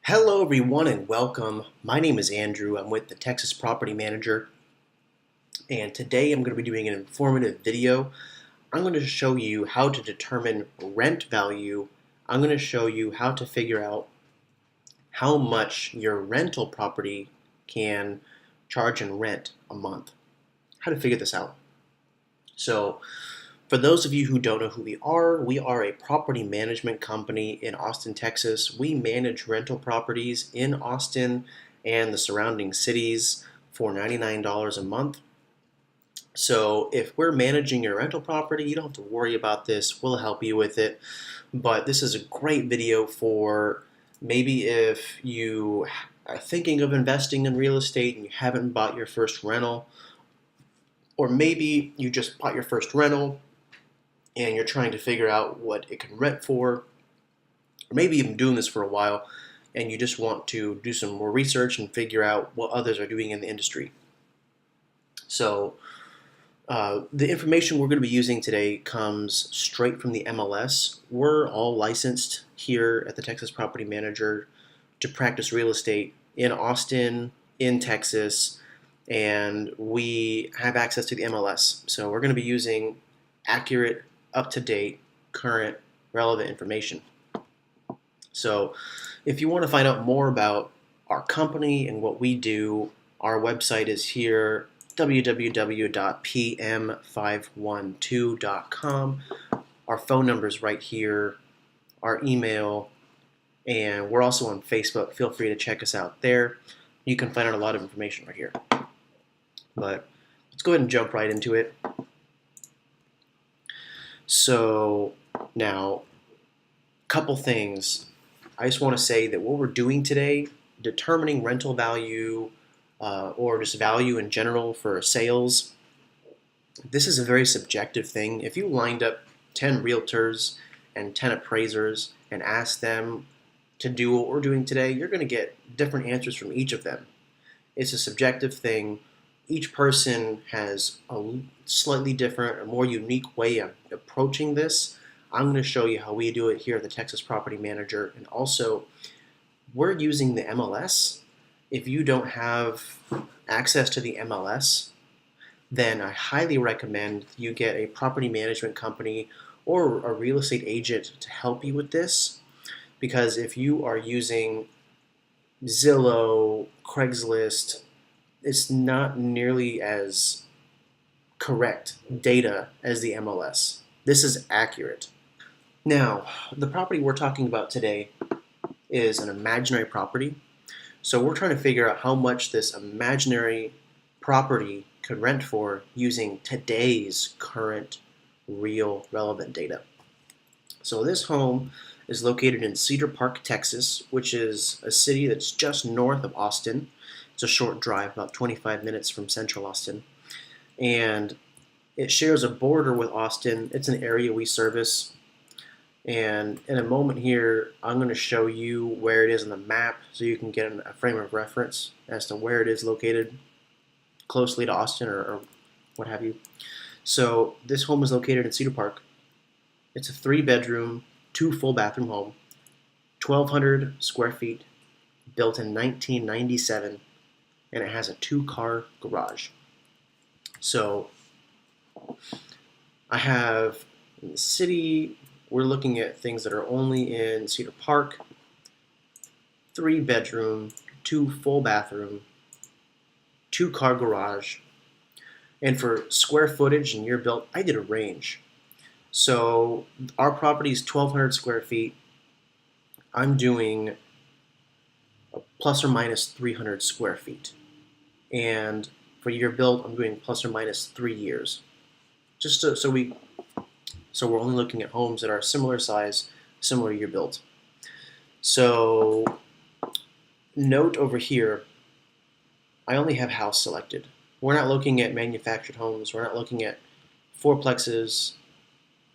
Hello, everyone, and welcome. My name is Andrew. I'm with the Texas Property Manager, and today I'm going to be doing an informative video. I'm going to show you how to determine rent value. I'm going to show you how to figure out how much your rental property can charge in rent a month. How to figure this out. So, for those of you who don't know who we are a property management company in Austin, Texas. We manage rental properties in Austin and the surrounding cities for $99 a month. So if we're managing your rental property, you don't have to worry about this. We'll help you with it. But this is a great video for maybe if you are thinking of investing in real estate and you haven't bought your first rental, or maybe you just bought your first rental and you're trying to figure out what it can rent for, or maybe you've been doing this for a while and you just want to do some more research and figure out what others are doing in the industry. So the information we're going to be using today comes straight from the MLS. We're all licensed here at the Texas Property Manager to practice real estate in Austin, in Texas, and we have access to the MLS. So we're going to be using accurate, up-to-date, current, relevant information. So if you want to find out more about our company and what we do, our website is here, www.pm512.com. Our phone number is right here, our email, and we're also on Facebook. Feel free to check us out there. You can find out a lot of information right here. But let's go ahead and jump right into it. So now, a couple things. I just want to say that what we're doing today, determining rental value or just value in general for sales, this is a very subjective thing. If you lined up 10 realtors and 10 appraisers and asked them to do what we're doing today, you're going to get different answers from each of them. It's a subjective thing. Each person has a slightly different or more unique way of approaching this. I'm going to show you how we do it here at the Texas Property Manager, and also we're using the MLS. If you don't have access to the MLS, then I highly recommend you get a property management company or a real estate agent to help you with this, because if you are using Zillow, Craigslist, it's not nearly as correct data as the MLS. This is accurate. Now, the property we're talking about today is an imaginary property. So we're trying to figure out how much this imaginary property could rent for using today's current, real, relevant data. So this home is located in Cedar Park, Texas, which is a city that's just north of Austin. It's a short drive, about 25 minutes from central Austin. And it shares a border with Austin. It's an area we service. And in a moment here, I'm going to show you where it is on the map so you can get a frame of reference as to where it is located closely to Austin or what have you. So this home is located in Cedar Park. It's a 3-bedroom, 2 full bathroom home, 1,200 square feet, built in 1997, and it has a 2-car garage. So I have in the city, we're looking at things that are only in Cedar Park, 3-bedroom, 2 full bathroom, 2-car garage. And for square footage and year built, I did a range. So our property is 1,200 square feet. I'm doing a plus or minus 300 square feet. And for year built, I'm doing plus or minus 3 years. Just so we're only looking at homes that are similar size, similar year built. So note over here, I only have house selected. We're not looking at manufactured homes. We're not looking at fourplexes,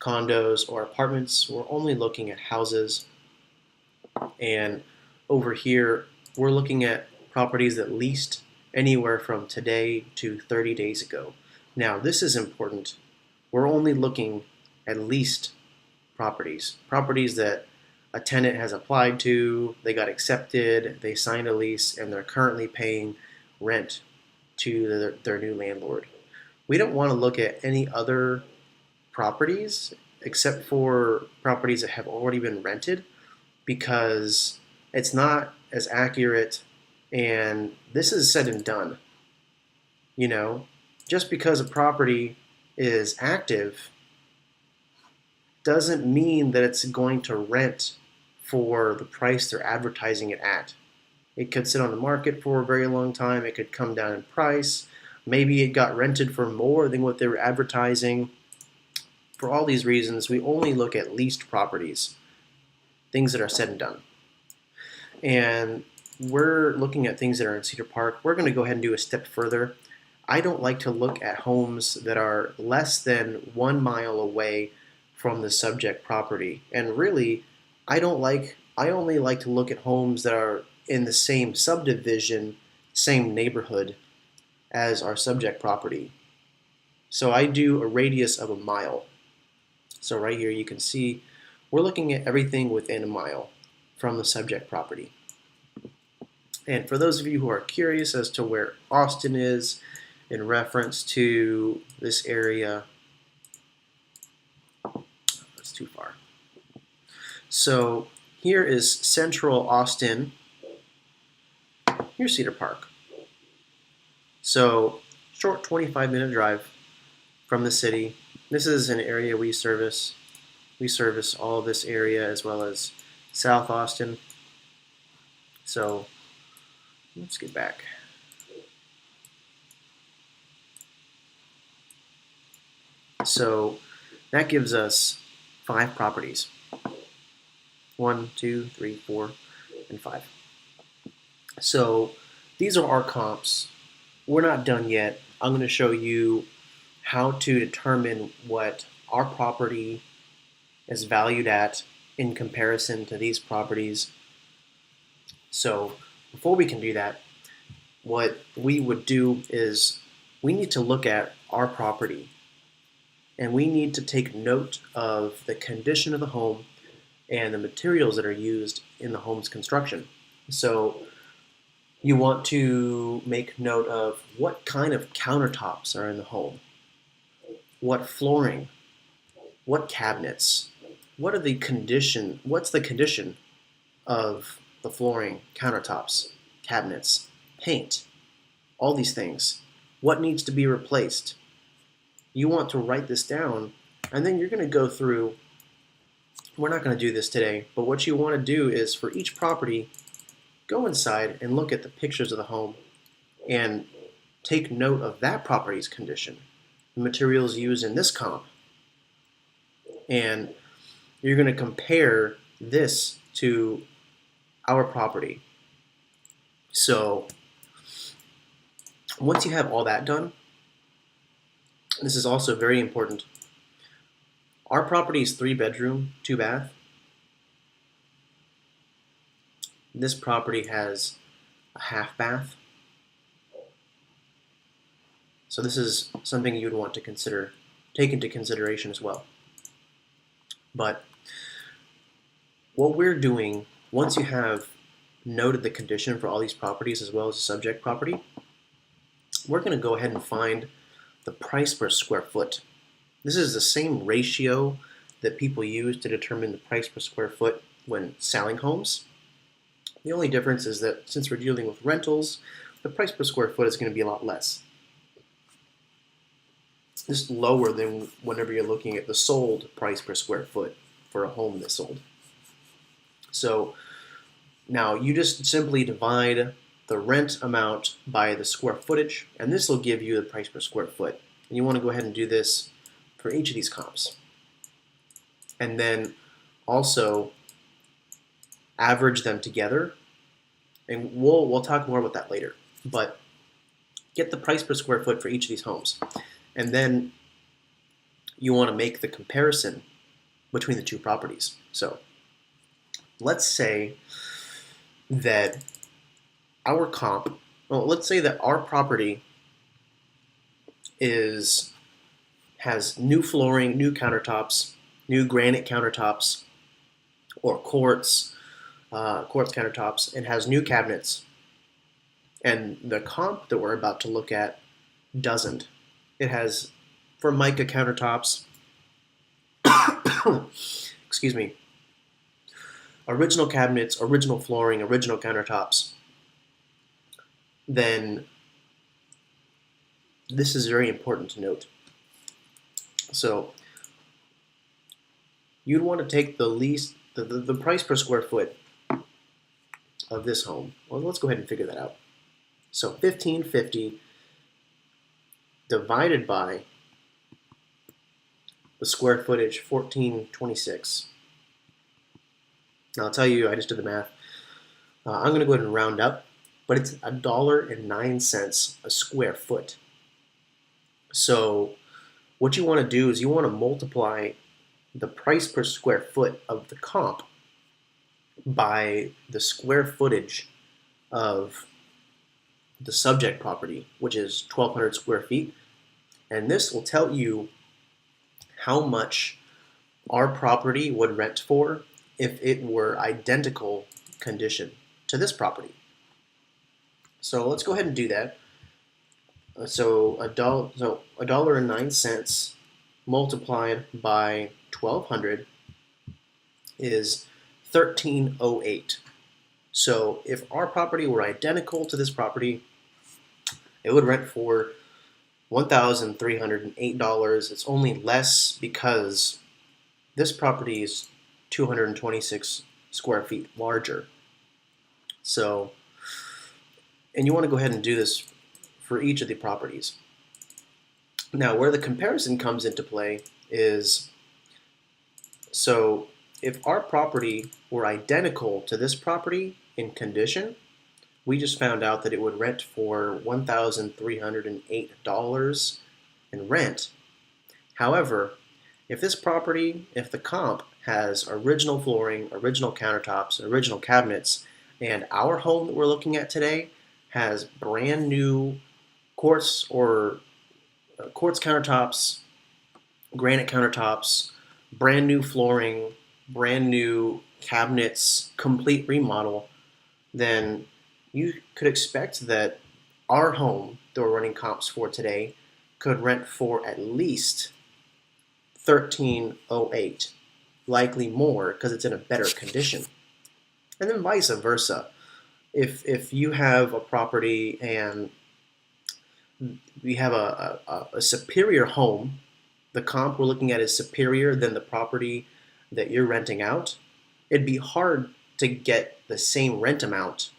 condos, or apartments. We're only looking at houses. And over here, we're looking at properties that leased anywhere from today to 30 days ago. Now, this is important. We're only looking at leased properties that a tenant has applied to, they got accepted, they signed a lease, and they're currently paying rent to their new landlord. We don't want to look at any other properties except for properties that have already been rented, because it's not as accurate, and this is said and done. You know, just because a property is active doesn't mean that it's going to rent for the price they're advertising it at. It could sit on the market for a very long time. It could come down in price. Maybe it got rented for more than what they were advertising. For all these reasons, we only look at leased properties, things that are said and done. And we're looking at things that are in Cedar Park. We're going to go ahead and do a step further. I don't like to look at homes that are less than 1 mile away from the subject property. And really, I only like to look at homes that are in the same subdivision, same neighborhood as our subject property. So I do a radius of 1 mile. So right here you can see we're looking at everything within 1 mile from the subject property. And for those of you who are curious as to where Austin is in reference to this area, that's too far. So here is central Austin. Here's Cedar Park. So short 25-minute drive from the city. This is an area we service. We service all of this area as well as South Austin. So let's get back. So that gives us 5 properties. 1, 2, 3, 4, and 5. So these are our comps. We're not done yet. I'm going to show you how to determine what our property is valued at in comparison to these properties. So before we can do that, what we would do is we need to look at our property, and we need to take note of the condition of the home and the materials that are used in the home's construction. So you want to make note of what kind of countertops are in the home, what flooring, what cabinets, what's the condition of the flooring, countertops, cabinets, paint, all these things. What needs to be replaced? You want to write this down, and then you're going to go through. We're not going to do this today, but what you want to do is for each property, go inside and look at the pictures of the home and take note of that property's condition, the materials used in this comp, and you're going to compare this to our property. So once you have all that done, this is also very important. Our property is 3-bedroom, 2-bath. This property has a half bath. So this is something you'd want to take into consideration as well. But what we're doing, once you have noted the condition for all these properties as well as the subject property, we're going to go ahead and find the price per square foot. This is the same ratio that people use to determine the price per square foot when selling homes. The only difference is that since we're dealing with rentals, the price per square foot is going to be a lot less. It's lower than whenever you're looking at the sold price per square foot for a home that's sold. So now you just simply divide the rent amount by the square footage, and this will give you the price per square foot. And you want to go ahead and do this for each of these comps. And then also average them together, and we'll talk more about that later. But get the price per square foot for each of these homes, and then you want to make the comparison between the two properties. So let's say that let's say that our property has new flooring, new countertops, new granite countertops, or quartz countertops, and has new cabinets. And the comp that we're about to look at doesn't. It has Formica countertops, excuse me, original cabinets, original flooring, original countertops. Then this is very important to note. So you'd want to take the price per square foot of this home. Well, let's go ahead and figure that out. So 1550 divided by the square footage, 1426. Now I'll tell you, I just did the math. I'm going to go ahead and round up, but it's $1.09 a square foot. So what you want to do is you want to multiply the price per square foot of the comp by the square footage of the subject property, which is 1,200 square feet. And this will tell you how much our property would rent for if it were identical condition to this property. So let's go ahead and do that. So $1.09 multiplied by 1,200 is 1308. So if our property were identical to this property, it would rent for $1,308. It's only less because this property is 226 square feet larger. So, and you want to go ahead and do this for each of the properties. Now, where the comparison comes into play is, so if our property were identical to this property in condition, we just found out that it would rent for $1,308 in rent. However, if this property, if the comp has original flooring, original countertops, original cabinets, and our home that we're looking at today has brand new quartz countertops, granite countertops, brand new flooring, brand new cabinets, complete remodel, then you could expect that our home that we're running comps for today could rent for at least $1,308, likely more because it's in a better condition. And then vice versa. If you have a property and we have a superior home, the comp we're looking at is superior than the property that you're renting out, it'd be hard to get the same rent amount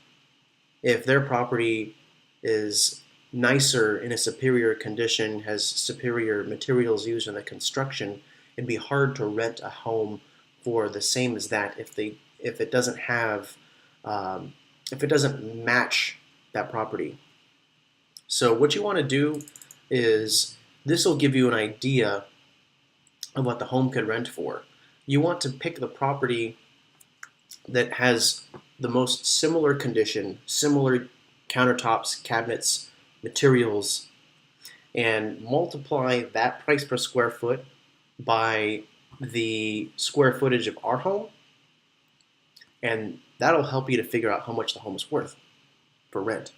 if their property is nicer, in a superior condition, has superior materials used in the construction. It'd be hard to rent a home for the same as that if it doesn't match that property. So what you want to do is, this will give you an idea of what the home could rent for. You want to pick the property that has the most similar condition, similar countertops, cabinets, materials, and multiply that price per square foot by the square footage of our home, and that'll help you to figure out how much the home is worth for rent.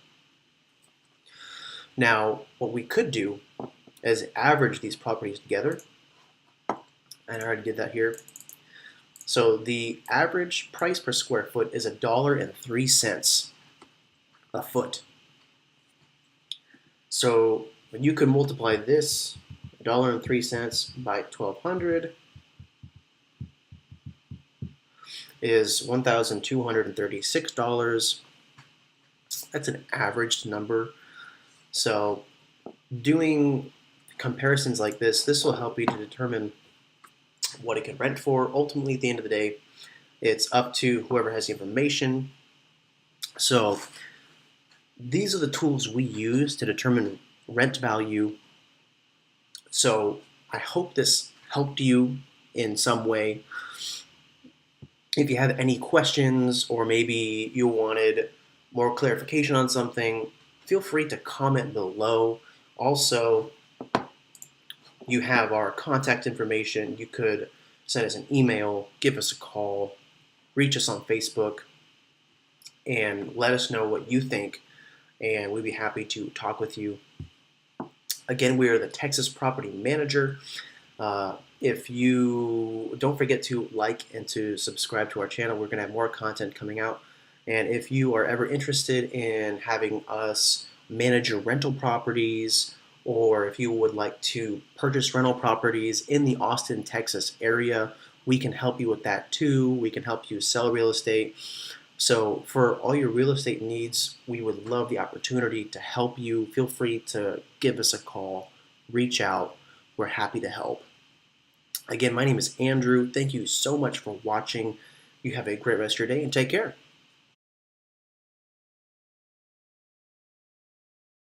Now, what we could do is average these properties together, and I already did that here. So the average price per square foot is $1.03 a foot. So you could multiply this $1.03 by 1,200 is $1,236. That's an averaged number. So doing comparisons like this will help you to determine what it can rent for. Ultimately, at the end of the day, it's up to whoever has the information. So these are the tools we use to determine rent value. So I hope this helped you in some way. If you have any questions, or maybe you wanted more clarification on something, feel free to comment below. Also, you have our contact information. You could send us an email, give us a call, reach us on Facebook and let us know what you think, and we'd be happy to talk with you. Again, we are the Texas Property Manager. If you don't forget to like and to subscribe to our channel, we're going to have more content coming out. And if you are ever interested in having us manage your rental properties, or if you would like to purchase rental properties in the Austin, Texas area, we can help you with that too. We can help you sell real estate. So for all your real estate needs, we would love the opportunity to help you. Feel free to give us a call, reach out. We're happy to help. Again, my name is Andrew. Thank you so much for watching. You have a great rest of your day and take care.